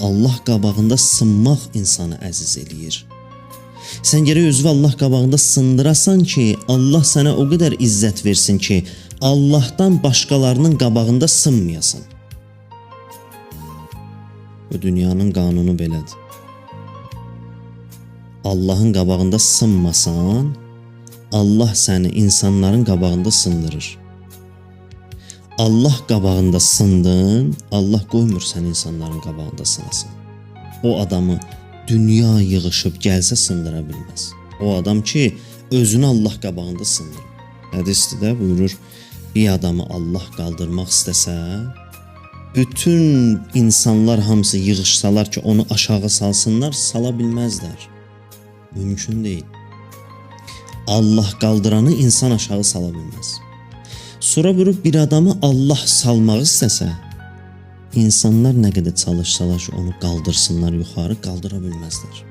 Allah qabağında sınmaq insanı əziz eləyir. Sən gərək özünü Allah qabağında sındırasan ki, Allah sənə o qədər izzət versin ki, Allahdan başqalarının qabağında sınmayasan. Bu dünyanın qanunu belədir. Allahın qabağında sınmasan, Allah səni insanların qabağında sındırır. Allah qabağında sındın, Allah qoymur sən insanların qabağında sınasın. O adamı dünya yığışıb gəlsə sındıra bilməz. O adam ki, özünü Allah qabağında sındırır. Hədisdə də buyurur, bir adamı Allah qaldırmaq istəsə, bütün insanlar hamısı yığışsalar ki, onu aşağı salsınlar, sala bilməzlər. Mümkün deyil. Allah qaldıranı insan aşağı sala bilməz. Sonra bir adamı Allah salmaq istəsə, insanlar nə qədər çalışsalar ki, onu qaldırsınlar yuxarı, qaldıra bilməzlər.